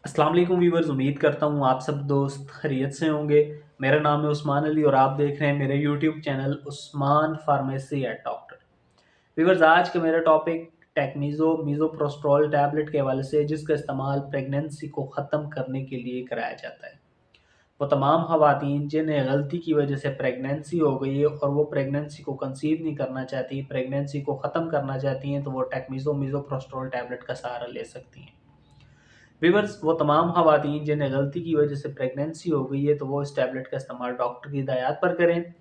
अस्सलाम वालेकुम व्यूवर्स, उम्मीद करता हूँ आप सब दोस्त खैरियत से होंगे। मेरा नाम है उस्मान अली और आप देख रहे हैं मेरे YouTube channel Usman pharmacy eight doctor. Viewers, आज का मेरा टॉपिक टेक्मीज़ो मीज़ोप्रोस्टोल टैबलेट के हवाले से, जिसका इस्तेमाल प्रेगनेंसी को ख़त्म करने के लिए कराया जाता है। वो तमाम ख़वातीन जिन्हें गलती की वजह से प्रेगनेंसी हो गई है और वो प्रेगनेंसी को कंसीव नहीं करना चाहती, प्रेगनेंसी को ख़त्म करना चाहती हैं, तो वो टेक्मीज़ो मीज़ोप्रोस्टोल टैबलेट का सहारा ले सकती हैं। व्यूअर्स, वो तमाम ख़वातीन जिन्हें गलती की वजह से प्रेगनेंसी हो गई है, तो वो इस टैबलेट का इस्तेमाल डॉक्टर की हिदायत पर करें।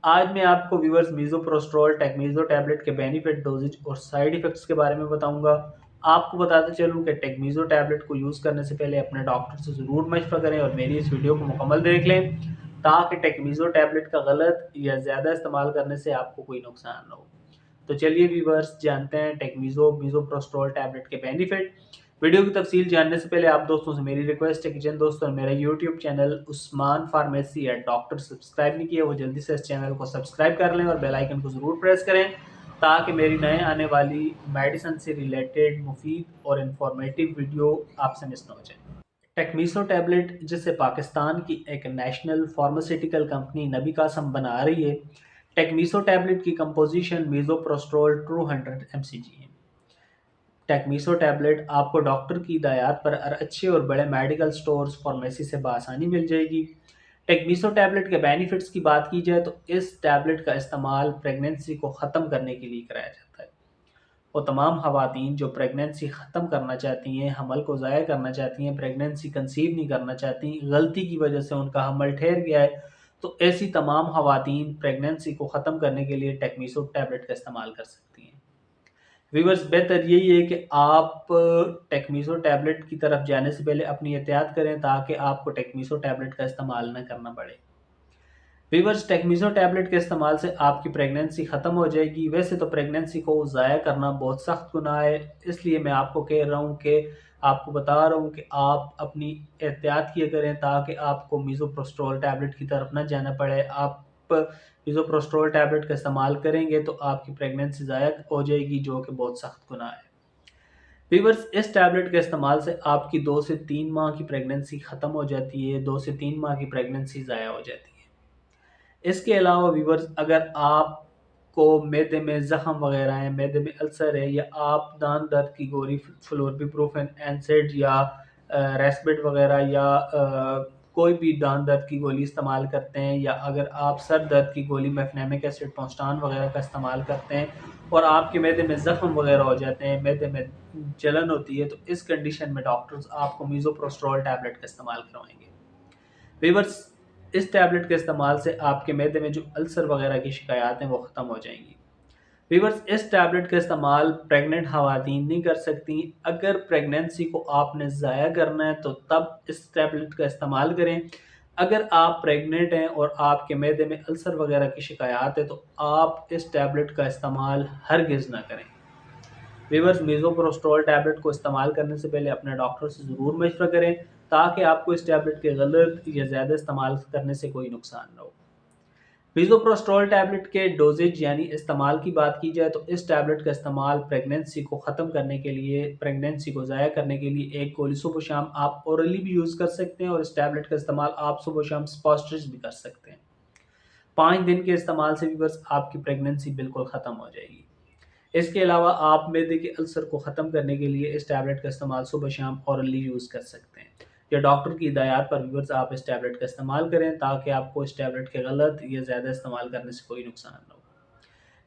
आज मैं आपको व्यूअर्स मीज़ोप्रोस्टोल टेक्मीज़ो टैबलेट के बेनिफिट, डोजेज और साइड इफ़ेक्ट्स के बारे में बताऊंगा। आपको बताते चलूँ कि टेक्मीज़ो टैबलेट को यूज़ करने से पहले अपने डॉक्टर से ज़रूर मशवरा करें और मेरी इस वीडियो को मुकम्मल देख लें, ताकि टेक्मीज़ो टैबलेट का गलत या ज़्यादा इस्तेमाल करने से आपको कोई नुकसान ना हो। तो चलिए व्यूअर्स, जानते हैं टेक्मीज़ो मीज़ोप्रोस्टोल टैबलेट के बेनिफिट। वीडियो की तफसील जानने से पहले आप दोस्तों से मेरी रिक्वेस्ट है कि जिन दोस्तों ने मेरा YouTube channel Usman pharmacy eight doctor subscribe नहीं किया, वो जल्दी से इस चैनल को सब्सक्राइब कर लें और बेल आइकन को ज़रूर प्रेस करें, ताकि मेरी नए आने वाली मेडिसिन से रिलेटेड मुफीद और इंफॉर्मेटिव वीडियो आपसे मिस ना हो जाए। टेक्मीसो टैबलेट, जिसे पाकिस्तान की एक नेशनल फार्मास्यूटिकल कंपनी नबी कासम बना रही है, टेक्मीसो टैबलेट की कंपोजिशन मीज़ोप्रोस्टोल 200 mcg है। टेक्मीसो टैबलेट आपको डॉक्टर की हिदायत पर अच्छे और बड़े मेडिकल स्टोर्स फार्मेसी से बआसानी मिल जाएगी। टेक्मीसो टैबलेट के बेनिफिट्स की बात की जाए तो इस टैबलेट का इस्तेमाल प्रेगनेंसी को ख़त्म करने के लिए कराया जाता है। वो तमाम ख़वातीन जो प्रेगनेंसी ख़त्म करना चाहती हैं, हमल को ज़ाया करना चाहती हैं, प्रेगनेंसी कंसीव नहीं करना चाहती, गलती की वजह से उनका हमल ठहर गया है, तो ऐसी तमाम ख़वातीन प्रेगनेंसी को ख़त्म करने के लिए टेक्मीसो टैबलेट का इस्तेमाल कर सकती हैं। व्यूअर्स, बेहतर यही है कि आप टेक्मीसो टैबलेट की तरफ जाने से पहले अपनी एहतियात करें, ताकि आपको टेक्मीसो टैबलेट का इस्तेमाल न करना पड़े। व्यूअर्स, टेक्मीसो टैबलेट के इस्तेमाल से आपकी प्रेगनेंसी ख़त्म हो जाएगी। वैसे तो प्रेगनेंसी को ज़ाया करना बहुत सख्त गुनाह है, इसलिए मैं आपको कह रहा हूँ कि आपको बता रहा हूँ कि आप अपनी एहतियात किया करें, ताकि आपको मीज़ोप्रोस्टोल टैबलेट की तरफ न जाना पड़े। आप मीज़ोप्रोस्टोल टैबलेट का इस्तेमाल करेंगे तो आपकी प्रेगनेंसी ज़ाया हो जाएगी, जो कि बहुत सख्त गुनाह है। व्यूअर्स, इस टैबलेट के इस्तेमाल से आपकी 2 से 3 माह की प्रेगनेंसी ख़त्म हो जाती है, 2 से 3 माह की प्रेगनेंसी ज़ाया हो जाती है। इसके अलावा व्यूअर्स, अगर आपको मैदे में ज़ख़म वगैरह है, मैदे में अल्सर है, या आप दांत दर्द की गोली फ्लोरबिप्रोफेन एनसेड या रेस्पेट वगैरह या कोई भी दांत दर्द की गोली इस्तेमाल करते हैं, या अगर आप सर दर्द की गोली मेफनेमिक एसिड पोस्टान वगैरह का इस्तेमाल करते हैं और आपके मैदे में ज़ख़म वगैरह हो जाते हैं, मैदे में जलन होती है, तो इस कंडीशन में डॉक्टर्स आपको मीज़ोप्रोस्टोल टैबलेट का इस्तेमाल करवाएंगे। व्यूअर्स, इस टैबलेट के इस्तेमाल से आपके मैदे में जो अल्सर वगैरह की शिकायत हैं वो ख़त्म हो जाएंगी। व्यूअर्स, इस टैबलेट का इस्तेमाल प्रेग्नेंट ख़वातीन नहीं कर सकती। अगर प्रेगनेंसी को आपने ज़ाया करना है तो तब इस टैबलेट का इस्तेमाल करें। अगर आप प्रेग्नेंट हैं और आपके मैदे में अल्सर वगैरह की शिकायत है, तो आप इस टैबलेट का इस्तेमाल हरगिज़ ना करें। व्यूअर्स, मीज़ोप्रोस्टोल टैबलेट को इस्तेमाल करने से पहले अपने डॉक्टर से ज़रूर मशवरा करें, ताकि आपको इस टैबलेट के गलत या ज़्यादा इस्तेमाल करने से कोई नुकसान ना हो। मीज़ोप्रोस्टोल टैबलेट के डोजेज यानी इस्तेमाल की बात की जाए, तो इस टैबलेट का इस्तेमाल प्रेगनेंसी को ख़त्म करने के लिए, प्रेगनेंसी को ज़ाया करने के लिए एक गोली सुबह शाम आप ओरली भी यूज़ कर सकते हैं, और इस टैबलेट का इस्तेमाल आप सुबह शाम स्पॉस्ट्रिज भी कर सकते हैं। 5 दिन के इस्तेमाल से भी बस आपकी प्रेगनेंसी बिल्कुल ख़त्म हो जाएगी। इसके अलावा आप मैदे के अल्सर को ख़त्म करने के लिए इस टैबलेट का इस्तेमाल सुबह शाम ऑरली यूज़ कर सकते हैं, या डॉक्टर की हिदायत पर व्यूअर्स आप इस टैबलेट का इस्तेमाल करें, ताकि आपको इस टैबलेट के गलत या ज़्यादा इस्तेमाल करने से कोई नुकसान ना हो।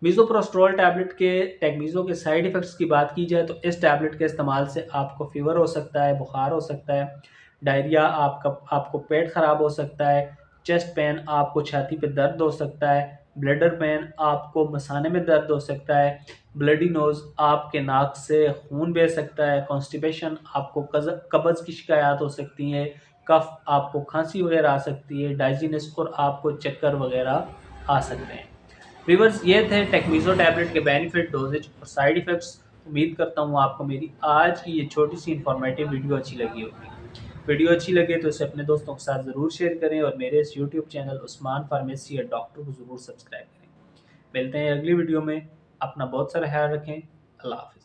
मीज़ोप्रोस्टोल टैबलेट के टेक्मीज़ो के साइड इफ़ेक्ट्स की बात की जाए, तो इस टैबलेट के इस्तेमाल से आपको फ़ीवर हो सकता है, बुखार हो सकता है, डायरिया, आपको पेट ख़राब हो सकता है, चेस्ट पेन, आपको छाती पे दर्द हो सकता है, ब्लैडर पेन, आपको मसाने में दर्द हो सकता है, ब्लडी नोज़, आपके नाक से खून बह सकता है, कॉन्स्टिपेशन, आपको कब्ज़ की शिकायत हो सकती है, कफ़, आपको खांसी वगैरह आ सकती है, डाइजीनेस और आपको चक्कर वगैरह आ सकते हैं। व्यूअर्स, ये थे टेक्मीज़ो टैबलेट के बेनिफिट, डोजेज और साइड इफ़ेक्ट्स। उम्मीद करता हूँ आपको मेरी आज की ये छोटी सी इन्फॉर्मेटिव वीडियो अच्छी लगी होगी। वीडियो अच्छी लगे तो इसे अपने दोस्तों के साथ ज़रूर शेयर करें, और मेरे इस यूट्यूब चैनल उस्मान फार्मेसी या डॉक्टर को ज़रूर सब्सक्राइब करें। मिलते हैं अगली वीडियो में। अपना बहुत सारा ख्याल रखें। अल्लाह हाफ़िज़।